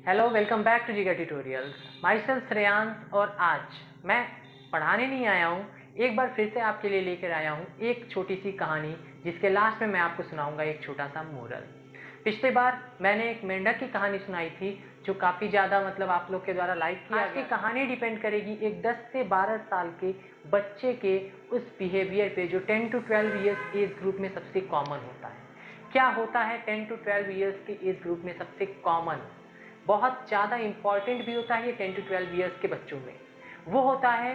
Hello, welcome back to जिगर tutorial. My self Shreyansh और आज मैं पढ़ाने नहीं आया हूँ, एक बार फिर से आपके लिए लेकर आया हूँ एक छोटी सी कहानी जिसके लास्ट में मैं आपको सुनाऊंगा एक छोटा सा मोरल। पिछले बार मैंने एक मेंढक की कहानी सुनाई थी जो काफ़ी ज़्यादा आप लोग के द्वारा लाइक किया। आज की कहानी डिपेंड करेगी एक 10 से 12 साल के बच्चे के उस बिहेवियर पे जो 10 to 12 ईयर्स एज ग्रुप में सबसे कॉमन होता है। क्या होता है 10 to 12 ईयर्स के एज ग्रुप में सबसे कॉमन, बहुत ज़्यादा इम्पॉर्टेंट भी होता है ये 10 to 12 ईयर्स के बच्चों में। वो होता है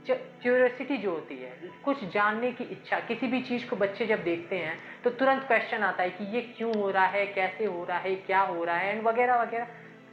क्यूरियोसिटी जो होती है, कुछ जानने की इच्छा। किसी भी चीज़ को बच्चे जब देखते हैं तो तुरंत क्वेश्चन आता है कि ये क्यों हो रहा है, कैसे हो रहा है, क्या हो रहा है, एंड वगैरह वगैरह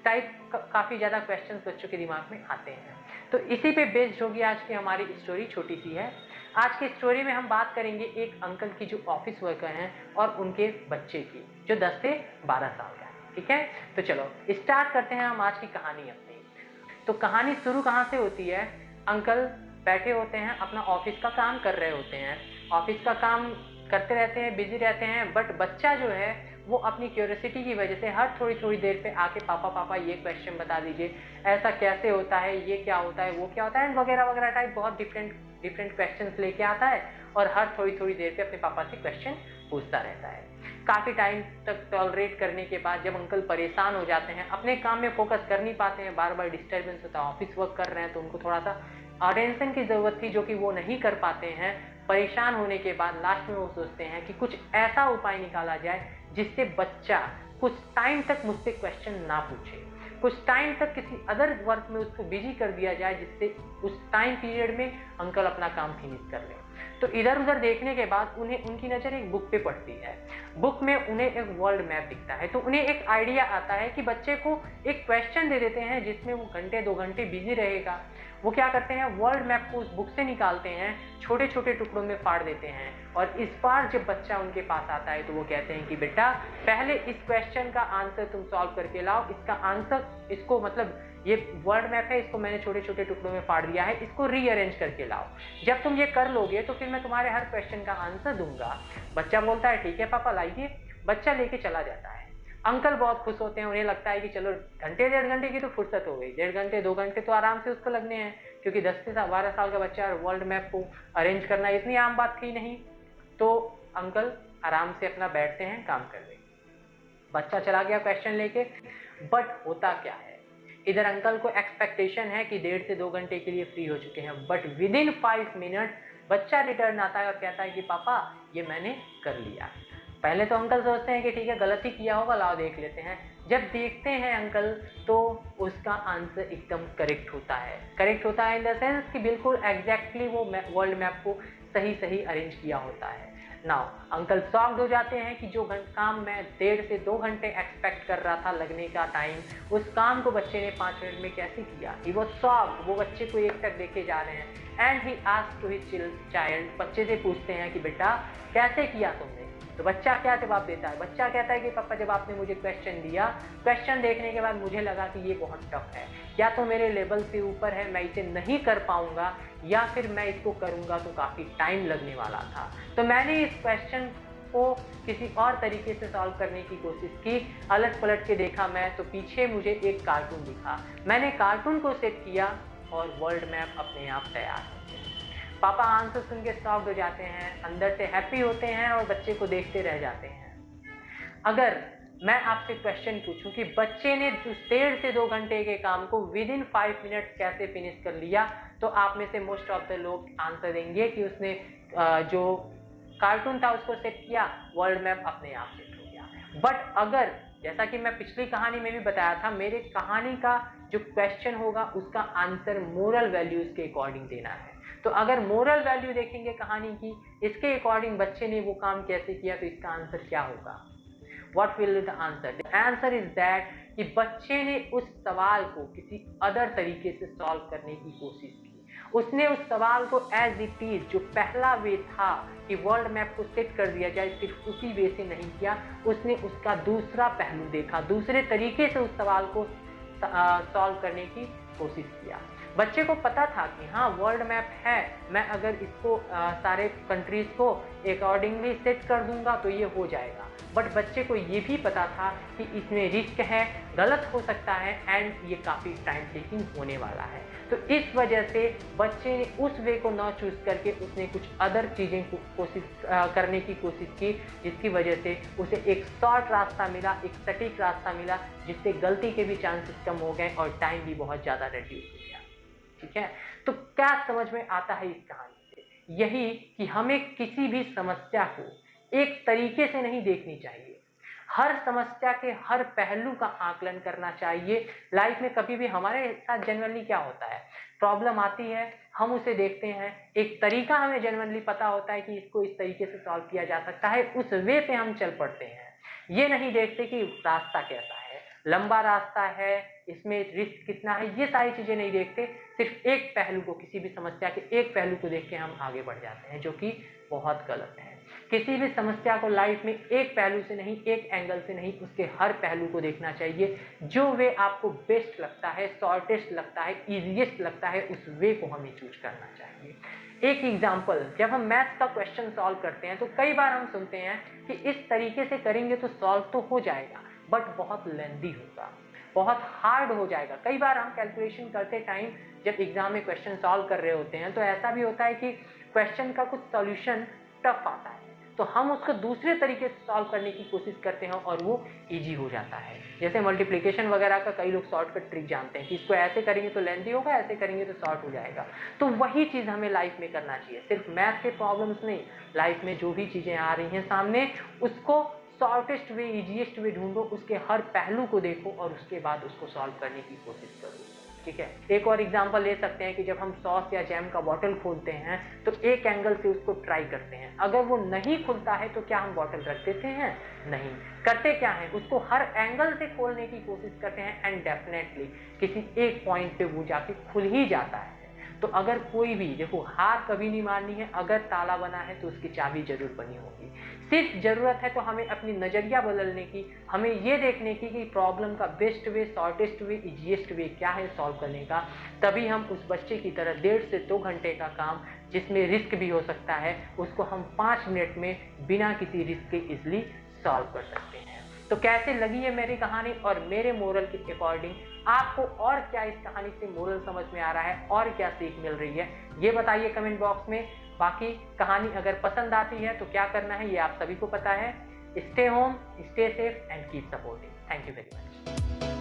टाइप काफ़ी ज़्यादा क्वेश्चंस बच्चों के दिमाग में आते हैं। तो इसी पे बेस्ड होगी आज की हमारी स्टोरी, छोटी सी है। आज की स्टोरी में हम बात करेंगे एक अंकल की जो ऑफिस वर्कर हैं और उनके बच्चे की जो 10 से 12 साल का है। ठीक है, तो चलो स्टार्ट करते हैं हम आज की कहानी अपनी। तो कहानी शुरू कहाँ से होती है? अंकल बैठे होते हैं, अपना ऑफिस का काम कर रहे होते हैं, ऑफिस का काम करते रहते हैं, बिजी रहते हैं। बट बच्चा जो है वो अपनी क्यूरियोसिटी की वजह से हर थोड़ी थोड़ी देर पे आके पापा पापा ये क्वेश्चन बता दीजिए, ऐसा कैसे होता है, ये क्या होता है, वो क्या होता है, एंड वगैरह वगैरह टाइप बहुत डिफरेंट क्वेश्चंस लेके आता है और हर थोड़ी थोड़ी देर पे अपने पापा से क्वेश्चन पूछता रहता है। काफ़ी टाइम तक टॉलरेट करने के बाद जब अंकल परेशान हो जाते हैं, अपने काम में फोकस कर नहीं पाते हैं, बार बार डिस्टर्बेंस होता है, ऑफिस वर्क कर रहे हैं तो उनको थोड़ा सा अटेंशन की ज़रूरत थी जो कि वो नहीं कर पाते हैं। परेशान होने के बाद लास्ट में वो सोचते हैं कि कुछ ऐसा उपाय निकाला जाए जिससे बच्चा कुछ टाइम तक मुझसे क्वेश्चन ना पूछे, कुछ टाइम तक किसी अदर वर्क में उसको बिजी कर दिया जाए जिससे उस टाइम पीरियड में अंकल अपना काम फिनिश कर लें। तो इधर उधर देखने के बाद उन्हें उनकी नज़र एक बुक पे पड़ती है। बुक में उन्हें एक वर्ल्ड मैप दिखता है, तो उन्हें एक आइडिया आता है कि बच्चे को एक क्वेश्चन दे देते हैं जिसमें वो घंटे 2 घंटे बिजी रहेगा। वो क्या करते हैं, वर्ल्ड मैप को उस बुक से निकालते हैं, छोटे छोटे टुकड़ों में फाड़ देते हैं और इस बार जब बच्चा उनके पास आता है तो वो कहते हैं कि बेटा पहले इस क्वेश्चन का आंसर तुम सॉल्व करके लाओ, इसका आंसर, इसको ये वर्ल्ड मैप है, इसको मैंने छोटे छोटे टुकड़ों में फाड़ दिया है, इसको रीअरेंज करके लाओ। जब तुम ये कर लोगे तो फिर मैं तुम्हारे हर क्वेश्चन का आंसर दूंगा। बच्चा बोलता है ठीक है पापा लाइए। बच्चा लेके चला जाता है। अंकल बहुत खुश होते हैं, उन्हें लगता है कि चलो घंटे 1.5 घंटे की तो फुर्सत हो गई, 1.5 घंटे 2 घंटे तो आराम से उसको लगने हैं, क्योंकि 10 से 12 साल का बच्चा वर्ल्ड मैप को अरेंज करना इतनी आम बात थी नहीं। तो अंकल आराम से अपना बैठते हैं काम करने। बच्चा चला गया क्वेश्चन लेके। बट होता क्या है, इधर अंकल को एक्सपेक्टेशन है कि 1.5 से 2 घंटे के लिए फ्री हो चुके हैं, बट विद इन 5 मिनट बच्चा रिटर्न आता है और कहता है कि पापा ये मैंने कर लिया। पहले तो अंकल सोचते हैं कि ठीक है गलत ही किया होगा, लाओ देख लेते हैं। जब देखते हैं अंकल तो उसका आंसर एकदम करेक्ट होता है। करेक्ट होता है इन द सेंस कि बिल्कुल एग्जैक्टली वो वर्ल्ड मैप को सही सही अरेंज किया होता है। नाउ अंकल शॉक्ड हो जाते हैं कि जो काम मैं 1.5 से 2 घंटे एक्सपेक्ट कर रहा था लगने का टाइम, उस काम को बच्चे ने 5 मिनट में कैसे किया। He was shocked. वो बच्चे को एक तक देखे जा रहे हैं and he asked to his child. बच्चे से पूछते हैं कि बेटा कैसे किया तुमने। तो बच्चा क्या जवाब देता है? बच्चा कहता है कि पापा जब आपने मुझे क्वेश्चन दिया, क्वेश्चन देखने के बाद मुझे लगा कि ये बहुत टफ है, या तो मेरे लेवल से ऊपर है, मैं इसे नहीं कर पाऊंगा, या फिर मैं इसको करूंगा तो काफ़ी टाइम लगने वाला था। तो मैंने इस क्वेश्चन को किसी और तरीके से सॉल्व करने की कोशिश की। अलट पलट के देखा मैं तो पीछे मुझे एक कार्टून दिखा। मैंने कार्टून को सेट किया और वर्ल्ड मैप अपने आप तैयार हो गया। पापा आंसर सुन के शॉक्ड हो जाते हैं, अंदर से हैप्पी होते हैं और बच्चे को देखते रह जाते हैं। अगर मैं आपसे क्वेश्चन पूछूं कि बच्चे ने 1.5 से 2 घंटे के काम को विद इन 5 मिनट कैसे फिनिश कर लिया, तो आप में से मोस्ट ऑफ द लोग आंसर देंगे कि उसने जो कार्टून था उसको सेट किया, वर्ल्ड मैप अपने आप सेट हो गया। बट अगर, जैसा कि मैं पिछली कहानी में भी बताया था, मेरे कहानी का जो क्वेश्चन होगा उसका आंसर मोरल वैल्यूज के अकॉर्डिंग देना है। तो अगर मोरल वैल्यू देखेंगे कहानी की, इसके अकॉर्डिंग बच्चे ने वो काम कैसे किया, तो इसका आंसर क्या होगा? What will be the answer? The answer is that कि बच्चे ने उस सवाल को किसी अदर तरीके से सॉल्व करने की कोशिश की। उसने उस सवाल को एज इट इज, जो पहला वे था कि वर्ल्ड मैप को सेट कर दिया जाए, सिर्फ उसी वे से नहीं किया, उसने उसका दूसरा पहलू देखा, दूसरे तरीके से उस सवाल को सॉल्व करने की कोशिश किया। बच्चे को पता था कि हाँ वर्ल्ड मैप है, मैं अगर इसको सारे कंट्रीज को अकॉर्डिंगली सेट कर दूंगा तो ये हो जाएगा। बट बच्चे को ये भी पता था कि इसमें रिस्क है, गलत हो सकता है एंड ये काफ़ी टाइम टेकिंग होने वाला है। तो इस वजह से बच्चे ने उस वे को ना चूज करके उसने कुछ अदर चीज़ें कोशिश करने की कोशिश की, जिसकी वजह से उसे एक शॉर्ट रास्ता मिला, एक सटीक रास्ता मिला, जिससे गलती के भी चांसेस कम हो गए और टाइम भी बहुत ज़्यादा रिड्यूस हो गया। ठीक है, तो क्या समझ में आता है इस कहानी से? यही कि हमें किसी भी समस्या को एक तरीके से नहीं देखनी चाहिए, हर समस्या के हर पहलू का आकलन करना चाहिए। लाइफ में कभी भी हमारे साथ जनरली क्या होता है, प्रॉब्लम आती है, हम उसे देखते हैं, एक तरीका हमें जनरली पता होता है कि इसको इस तरीके से सॉल्व किया जा सकता है, उस वे पे हम चल पड़ते हैं। ये नहीं देखते कि रास्ता कैसा है, लंबा रास्ता है, इसमें रिस्क कितना है, ये सारी चीजें नहीं देखते। सिर्फ एक पहलू को, किसी भी समस्या के एक पहलू को देख के हम आगे बढ़ जाते हैं, जो कि बहुत गलत है। किसी भी समस्या को लाइफ में एक पहलू से नहीं, एक एंगल से नहीं, उसके हर पहलू को देखना चाहिए। जो वे आपको बेस्ट लगता है, शॉर्टेस्ट लगता है, इजीएस्ट लगता है, उस वे को हमें चूज करना चाहिए। एक एग्जाम्पल, जब हम मैथ्स का क्वेश्चन सॉल्व करते हैं तो कई बार हम सुनते हैं कि इस तरीके से करेंगे तो सॉल्व तो हो जाएगा, बट बहुत लेंदी होगा, बहुत हार्ड हो जाएगा। कई बार हम कैलकुलेशन करते टाइम जब एग्जाम में क्वेश्चन सॉल्व कर रहे होते हैं तो ऐसा भी होता है कि क्वेश्चन का कुछ सॉल्यूशन टफ आता है, तो हम उसको दूसरे तरीके से सॉल्व करने की कोशिश करते हैं और वो इजी हो जाता है। जैसे मल्टीप्लिकेशन वगैरह का कई लोग शॉर्टकट ट्रिक जानते हैं कि इसको ऐसे करेंगे तो लेंथी होगा, ऐसे करेंगे तो शॉर्ट हो जाएगा। तो वही चीज़ हमें लाइफ में करना चाहिए। सिर्फ मैथ के प्रॉब्लम्स नहीं, लाइफ में जो भी चीज़ें आ रही हैं सामने, उसको शॉर्टेस्ट वे, इजीएस्ट वे ढूंढो, उसके हर पहलू को देखो और उसके बाद उसको सॉल्व करने की कोशिश करो। ठीक है, एक और एग्जांपल ले सकते हैं कि जब हम सॉस या जैम का बॉटल खोलते हैं तो एक एंगल से उसको ट्राई करते हैं, अगर वो नहीं खुलता है तो क्या हम बॉटल रख देते हैं? नहीं, करते क्या है, उसको हर एंगल से खोलने की कोशिश करते हैं एंड डेफिनेटली किसी एक पॉइंट पे वो जाके खुल ही जाता है। तो अगर कोई भी, देखो हार कभी नहीं मारनी है, अगर ताला बना है तो उसकी चाबी जरूर बनी होगी। सिर्फ जरूरत है तो हमें अपनी नजरिया बदलने की, हमें ये देखने की कि प्रॉब्लम का बेस्ट वे, शॉर्टेस्ट वे, इजीएस्ट वे क्या है सॉल्व करने का। तभी हम उस बच्चे की तरह 1.5 से 2 घंटे का काम, जिसमें रिस्क भी हो सकता है, उसको हम 5 मिनट में बिना किसी रिस्क के इजिली सॉल्व कर सकते हैं। तो कैसे लगी है मेरी कहानी और मेरे मोरल के अकॉर्डिंग आपको, और क्या इस कहानी से मोरल समझ में आ रहा है और क्या सीख मिल रही है, ये बताइए कमेंट बॉक्स में। बाकी कहानी अगर पसंद आती है तो क्या करना है ये आप सभी को पता है। Stay home, stay safe and keep supporting. Thank you very much.